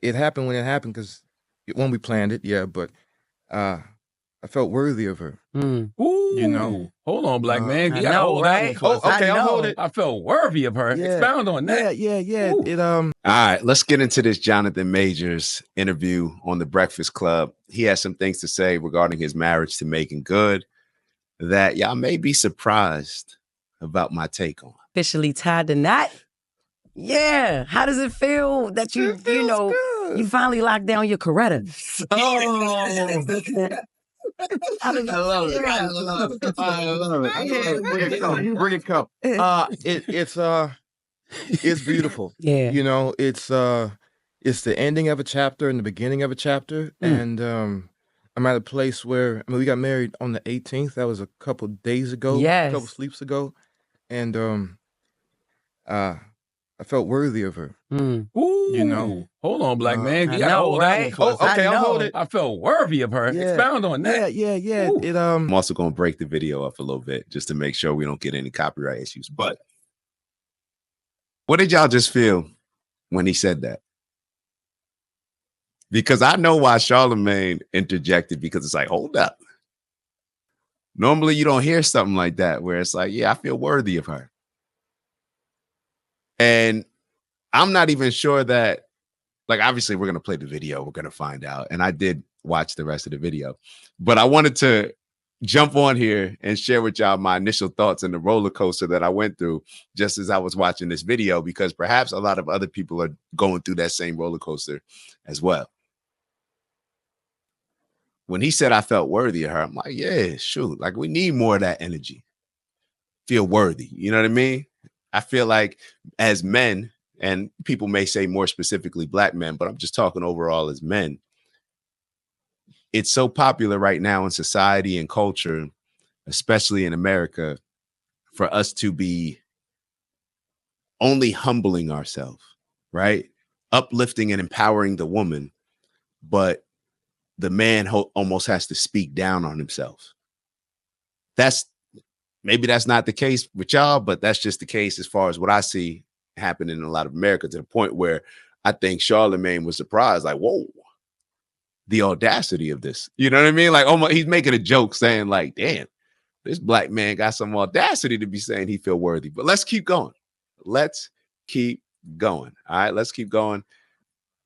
it happened when it happened because when we planned it, yeah. But I felt worthy of her. Ooh, You know, hold on, black man. I You gotta know, hold that one right? for a second. okay, I'll hold it. I felt worthy of her. Yeah, Expound on that. Yeah. Ooh. It All right, let's get into this Jonathan Majors interview on the Breakfast Club. He has some things to say regarding his marriage to Meagan Good that y'all may be surprised about my take on. Officially tied the knot. Yeah. How does it feel that you good. you finally locked down your Coretta? I love it. I love it. Bring it, come. It's beautiful. Yeah. You know, it's the ending of a chapter and the beginning of a chapter, and I'm at a place where we got married on the 18th. That was a couple days ago. Yes. A couple sleeps ago, and I felt worthy of her. Ooh, You know, hold on, black man. I You gotta know, hold right? that one for a second. Okay, I'll hold it. I felt worthy of her. Yeah. Expound on that. Yeah. Ooh. I'm also going to break the video up a little bit just to make sure we don't get any copyright issues. But what did y'all just feel when he said that? Because I know why Charlemagne interjected, because it's like, hold up. Normally you don't hear something like that where it's like, yeah, I feel worthy of her. And I'm not even sure that, like, obviously we're going to play the video. We're going to find out. And I did watch the rest of the video, but I wanted to jump on here and share with y'all my initial thoughts and the roller coaster that I went through just as I was watching this video, because perhaps a lot of other people are going through that same roller coaster as well. When he said I felt worthy of her, I'm like, yeah, shoot, like we need more of that energy. Feel worthy. You know what I mean? I feel like as men, and people may say more specifically black men, but I'm just talking overall as men, it's so popular right now in society and culture, especially in America, for us to be only humbling ourselves, right? Uplifting and empowering the woman, but the man almost has to speak down on himself. Maybe that's not the case with y'all, but that's just the case as far as what I see happening in a lot of America, to the point where I think Charlemagne was surprised, like, whoa, the audacity of this. You know what I mean? Like, almost he's making a joke saying like, damn, this black man got some audacity to be saying he feel worthy. But let's keep going. Let's keep going. All right, let's keep going.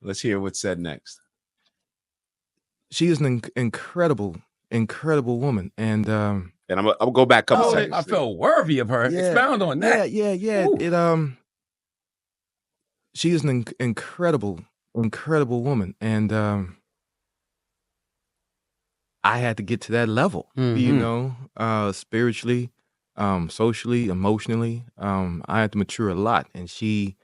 Let's hear what's said next. She is an incredible woman, and I'm gonna go back a couple seconds. I felt worthy of her. Expound on that. Yeah. Ooh. She is an incredible woman, and I had to get to that level, you know, spiritually, socially, emotionally. I had to mature a lot, and she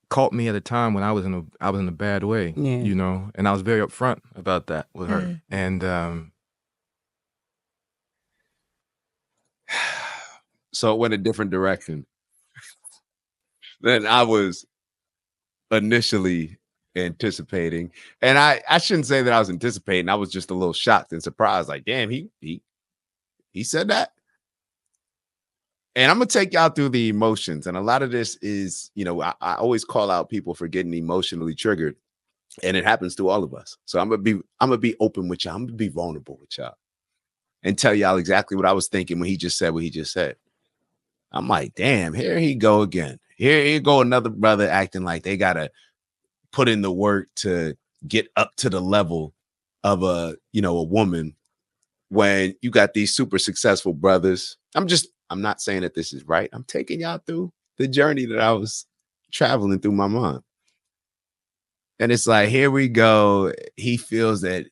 caught me at a time when I was in a bad way, you know, and I was very upfront about that with her, and so it went a different direction than I was initially anticipating. And I shouldn't say that I was anticipating. I was just a little shocked and surprised. Like, damn, he said that. And I'm gonna take y'all through the emotions. And a lot of this is, you know, I always call out people for getting emotionally triggered, and it happens to all of us. So I'm gonna be open with y'all. I'm gonna be vulnerable with y'all and tell y'all exactly what I was thinking when he just said what he just said. I'm like, damn, here he go again. Here go another brother acting like they gotta put in the work to get up to the level of a woman, when you got these super successful brothers. I'm not saying that this is right. I'm taking y'all through the journey that I was traveling through my mind. And it's like, here we go. He feels that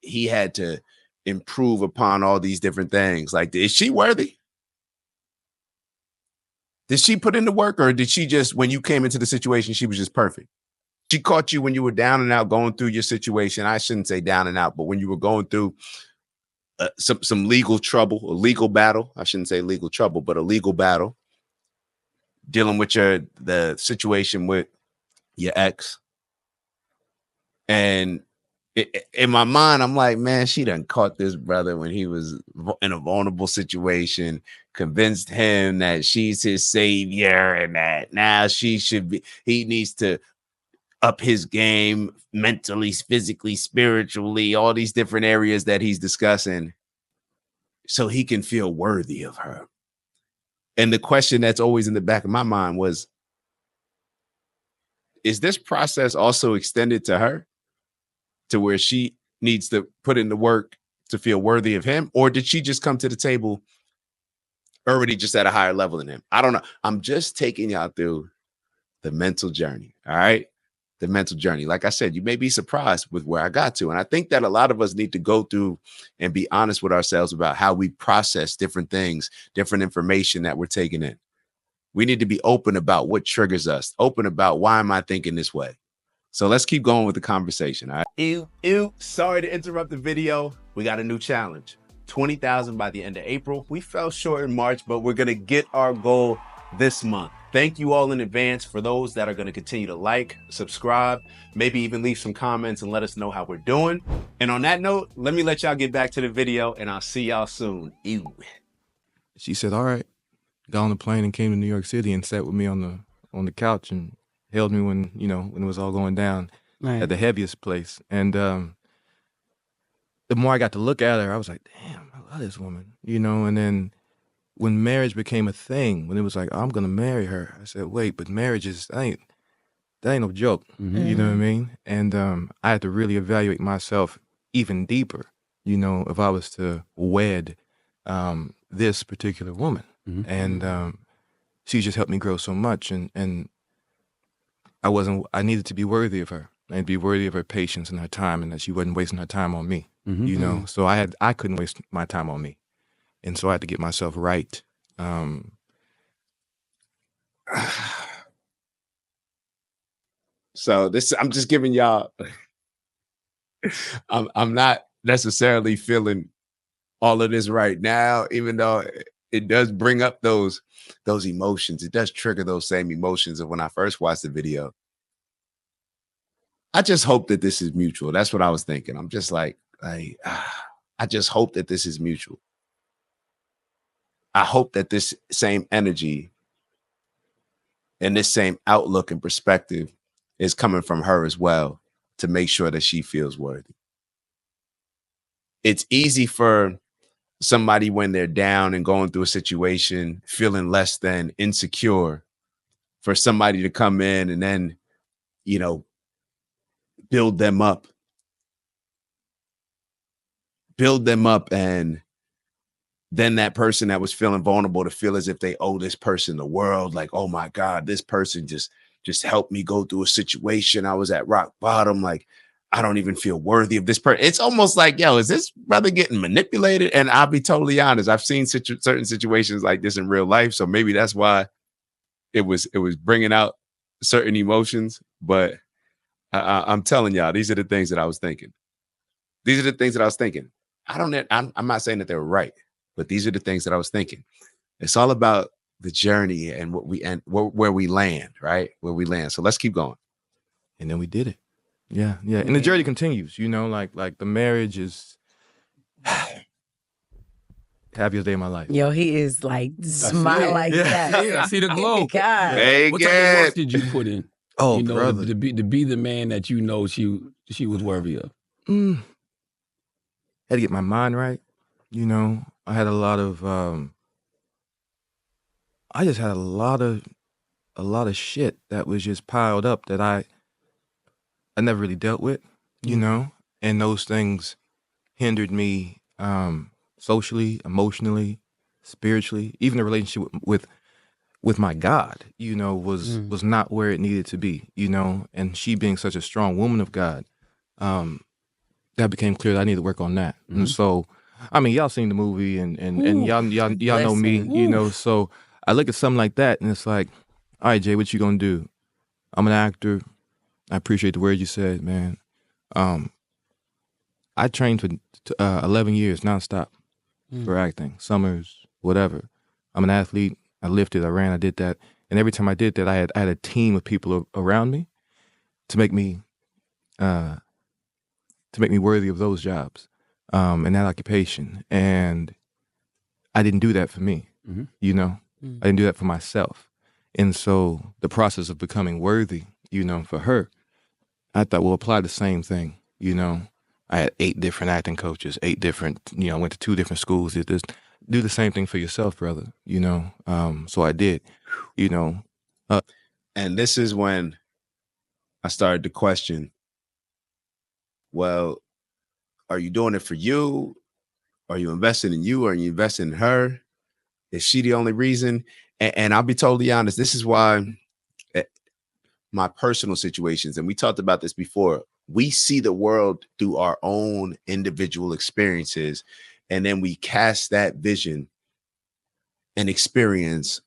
he had to improve upon all these different things. Like, is she worthy? Did she put in the work, or did she just, when you came into the situation, she was just perfect? She caught you when you were down and out going through your situation. I shouldn't say down and out, but when you were going through some legal trouble, a legal battle. I shouldn't say legal trouble, but a legal battle, dealing with the situation with your ex. And in my mind, I'm like, man, she done caught this brother when he was in a vulnerable situation, convinced him that she's his savior and that now he needs to up his game mentally, physically, spiritually, all these different areas that he's discussing so he can feel worthy of her. And the question that's always in the back of my mind was, is this process also extended to her to where she needs to put in the work to feel worthy of him? Or did she just come to the table already just at a higher level than him? I don't know. I'm just taking y'all through the mental journey. All right. The mental journey. Like I said, you may be surprised with where I got to. And I think that a lot of us need to go through and be honest with ourselves about how we process different things, different information that we're taking in. We need to be open about what triggers us, open about why am I thinking this way? So let's keep going with the conversation. All right. Ew. Sorry to interrupt the video. We got a new challenge. 20,000 by the end of April. We fell short in March, but we're going to get our goal this month. Thank you all in advance for those that are going to continue to like, subscribe, maybe even leave some comments and let us know how we're doing. And on that note, let me let y'all get back to the video and I'll see y'all soon. Ew. She said, all right, got on the plane and came to New York City and sat with me on the couch and held me when it was all going down at the heaviest place. And the more I got to look at her, I was like, damn, I love this woman, and then when marriage became a thing, when it was like, oh, I'm gonna marry her, I said, wait, but marriage that ain't no joke. You know what I mean? And I had to really evaluate myself even deeper, if I was to wed this particular woman. And she just helped me grow so much, and I needed to be worthy of her. I needed to be worthy of her patience and her time, and that she wasn't wasting her time on me. So I couldn't waste my time on me. And so I had to get myself right. So I'm just giving y'all, I'm not necessarily feeling all of this right now, even though it does bring up those emotions. It does trigger those same emotions of when I first watched the video. I just hope that this is mutual. That's what I was thinking. I'm just like, I just hope that this is mutual. I hope that this same energy and this same outlook and perspective is coming from her as well to make sure that she feels worthy. It's easy for somebody when they're down and going through a situation, feeling less than, insecure, for somebody to come in and then, build them up and then that person that was feeling vulnerable to feel as if they owe this person the world. Like, oh my God, this person just helped me go through a situation. I was at rock bottom. Like, I don't even feel worthy of this person. It's almost like, yo, is this brother getting manipulated? And I'll be totally honest. I've seen certain situations like this in real life. So maybe that's why it was bringing out certain emotions. But I'm telling y'all, these are the things that I was thinking. I'm not saying that they were right, but these are the things that I was thinking. It's all about the journey and where we land, right? Where we land. So let's keep going. And then we did it. Yeah. And the journey continues, like the marriage is happiest day of my life. Yo, he is like smile like that. Yeah, I see the glow. God. Hey, what type of work did you put in? Oh, brother. To be the man that she was worthy of. Had to get my mind right. I had a lot of I just had a lot of shit that was just piled up that I never really dealt with, and those things hindered me socially, emotionally, spiritually. Even the relationship with my God, was not where it needed to be, and she being such a strong woman of God, that became clear that I need to work on that. And so, I mean, y'all seen the movie and y'all know me, so I look at something like that and it's like, all right, Jay, what you gonna do? I'm an actor. I appreciate the words you said, man. I trained for 11 years nonstop for acting, summers, whatever. I'm an athlete. I lifted, I ran, I did that. And every time I did that, I had a team of people around me to make me worthy of those jobs and that occupation. And I didn't do that for me, I didn't do that for myself. And so the process of becoming worthy, for her, I thought, well, apply the same thing. I had 8 different acting coaches, 8 different, I went to 2 different schools. Just do the same thing for yourself, brother. So I did, And this is when I started to question, well, are you doing it for you? Are you investing in you? Are you investing in her? Is she the only reason? And I'll be totally honest, this is why my personal situations, and we talked about this before, we see the world through our own individual experiences, and then we cast that vision and experience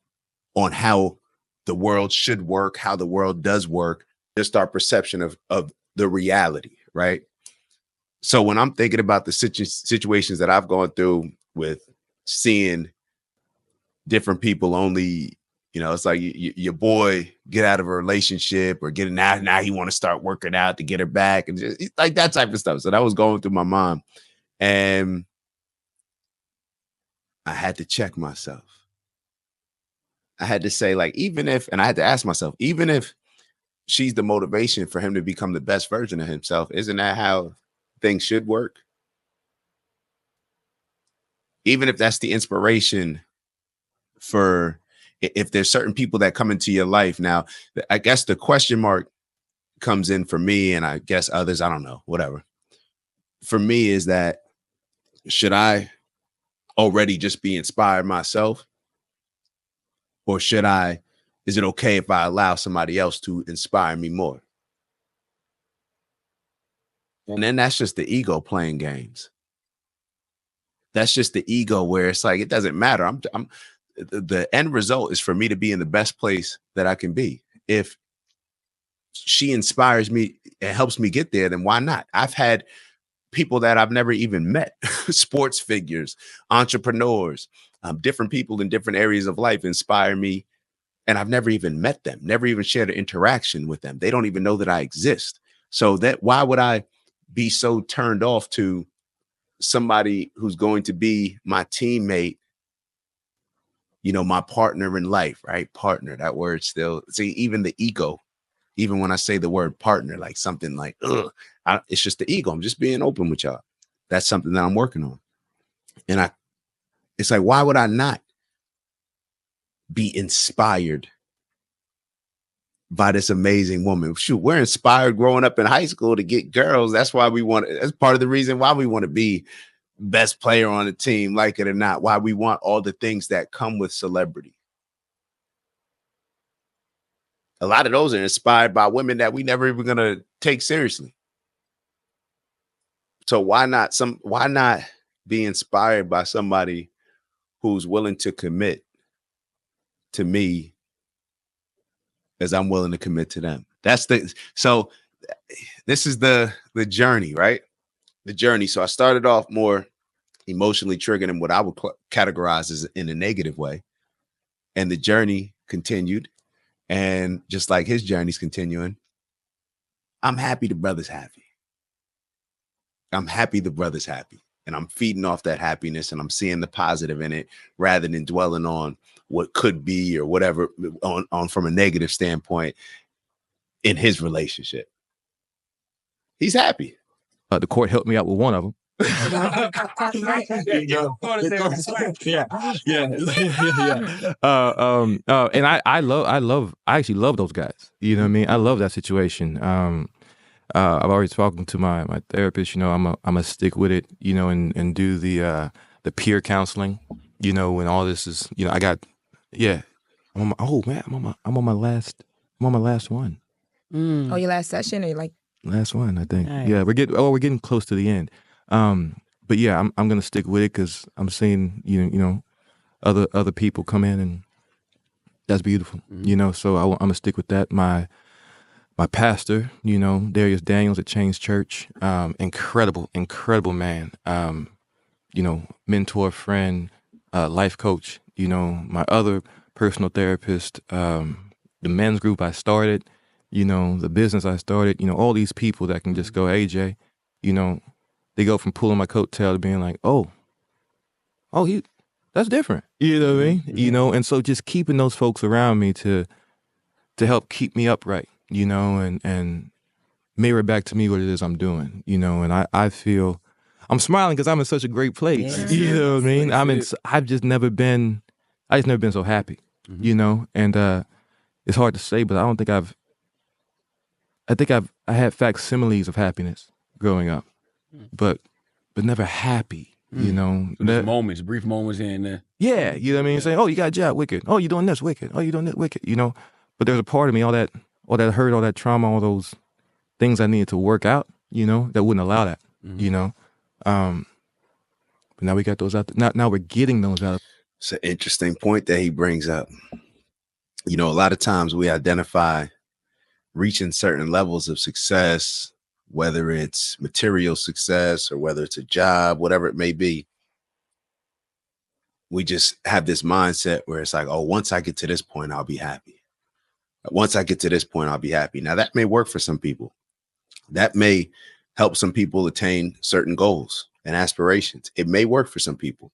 on how the world should work, how the world does work, just our perception of the reality, right? So when I'm thinking about the situations that I've gone through with seeing different people only, it's like your boy get out of a relationship or getting out, now he want to start working out to get her back, and just like that type of stuff. So that was going through my mind, and I had to check myself. I had to say, like, and I had to ask myself, even if she's the motivation for him to become the best version of himself, isn't that how things should work? Even if that's the inspiration for, if there's certain people that come into your life. Now, I guess the question mark comes in for me, and I guess others, I don't know, whatever. For me is that, should I already just be inspired myself? Or is it okay if I allow somebody else to inspire me more? And then that's just the ego playing games. That's just the ego where it's like, it doesn't matter. The end result is for me to be in the best place that I can be. If she inspires me and helps me get there, then why not? I've had people that I've never even met, sports figures, entrepreneurs, different people in different areas of life inspire me. And I've never even met them, never even shared an interaction with them. They don't even know that I exist. So why would I be so turned off to somebody who's going to be my teammate, my partner in life, right? Partner, that word still, see, even the ego, even when I say the word partner, like something like, it's just the ego. I'm just being open with y'all. That's something that I'm working on. And it's like, why would I not be inspired by this amazing woman? Shoot, we're inspired growing up in high school to get girls. That's part of the reason why we want to be best player on the team, like it or not, why we want all the things that come with celebrity. A lot of those are inspired by women that we never even gonna take seriously. So why not be inspired by somebody who's willing to commit to me as I'm willing to commit to them? So this is the journey, right? The journey. So I started off more emotionally triggered in what I would categorize as in a negative way. And the journey continued. And just like his journey's continuing, I'm happy the brother's happy. I'm happy the brother's happy. And I'm feeding off that happiness, and I'm seeing the positive in it rather than dwelling on what could be or whatever on from a negative standpoint in his relationship. He's happy. The court helped me out with one of them. And I actually love those guys. You know what I mean? I love that situation. I've already spoken to my therapist. I'm a stick with it. And do the peer counseling. When all this is, I got, yeah. I'm on my last one. Oh, your last session, or like last one, I think. Nice. Yeah, we're getting close to the end. But yeah, I'm gonna stick with it because I'm seeing other people come in, and that's beautiful. So I'm gonna stick with that. My pastor, Darius Daniels at Change Church, incredible man. Mentor, friend, life coach. My other personal therapist, the men's group I started, the business I started, all these people that can just go, AJ, they go from pulling my coattail to being like, oh, that's different. You know what I mean? And so just keeping those folks around me to help keep me upright, and mirror back to me what it is I'm doing, you know, and I feel I'm smiling because I'm in such a great place. Yeah. You know what I mean? That's it. I've just never been so happy, you know, and it's hard to say, but I don't think I had facsimiles of happiness growing up, but never happy, you know. Just brief moments here and there. Yeah, you know what I mean? Saying, oh, you got a job, wicked. Oh, you doing this, wicked. Oh, you doing that, wicked, you know. But there's a part of me, all that hurt, all that trauma, all those things I needed to work out, you know, that wouldn't allow that, you know. But now we got those out. Now we're getting those out. It's an interesting point that he brings up. You know, a lot of times we identify reaching certain levels of success, whether it's material success or whether it's a job, whatever it may be. We just have this mindset where it's like, oh, once I get to this point, I'll be happy. Once I get to this point, I'll be happy. Now, that may work for some people. That may help some people attain certain goals and aspirations. It may work for some people.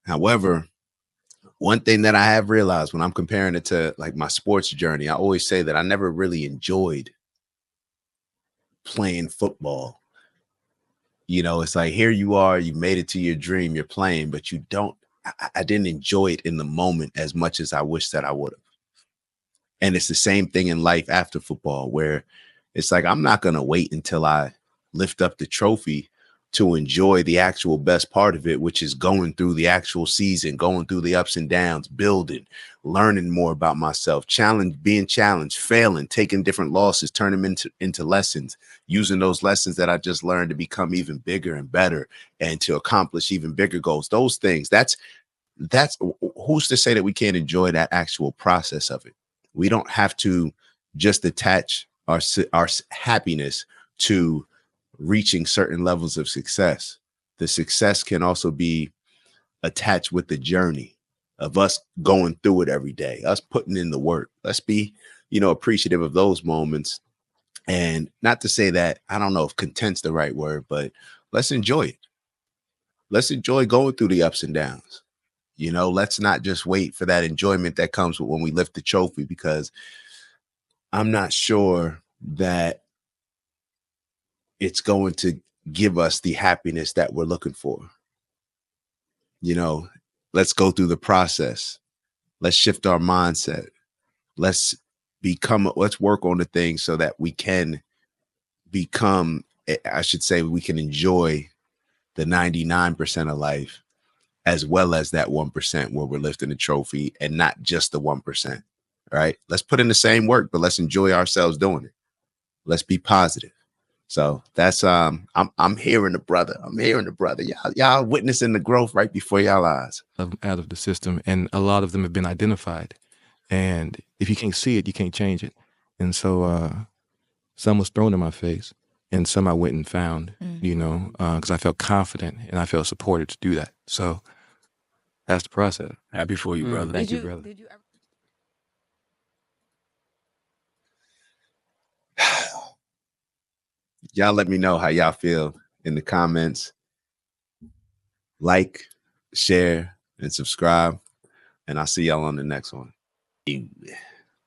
However, one thing that I have realized when I'm comparing it to like my sports journey, I always say that I never really enjoyed playing football. You know, it's like, here you are, you made it to your dream, you're playing, but you don't, I didn't enjoy it in the moment as much as I wish that I would have. And it's the same thing in life after football, where it's like, I'm not going to wait until I lift up the trophy to enjoy the actual best part of it, which is going through the actual season, going through the ups and downs, building, learning more about myself, being challenged, failing, taking different losses, turn them into lessons, using those lessons that I just learned to become even bigger and better and to accomplish even bigger goals. Those things, that's who's to say that we can't enjoy that actual process of it? We don't have to just attach our happiness to reaching certain levels of success. The success can also be attached with the journey of us going through it every day, us putting in the work. Let's be, you know, appreciative of those moments. And not to say that, I don't know if content's the right word, but let's enjoy it. Let's enjoy going through the ups and downs. You know, let's not just wait for that enjoyment that comes when we lift the trophy, because I'm not sure that it's going to give us the happiness that we're looking for. You know, let's go through the process. Let's shift our mindset. Let's work on the things so that we can become, I should say, we can enjoy the 99% of life as well as that 1% where we're lifting the trophy, and not just the 1%. Right? Let's put in the same work, but let's enjoy ourselves doing it. Let's be positive. So that's I'm hearing the brother. I'm hearing the brother. Y'all witnessing the growth right before y'all eyes. Out of the system, and a lot of them have been identified. And if you can't see it, you can't change it. And so some was thrown in my face, and some I went and found, you know, because I felt confident and I felt supported to do that. So that's the process. Happy for you, brother. Thank you, brother. Did you ever? Y'all let me know how y'all feel in the comments. Like, share, and subscribe. And I'll see y'all on the next one. Ew.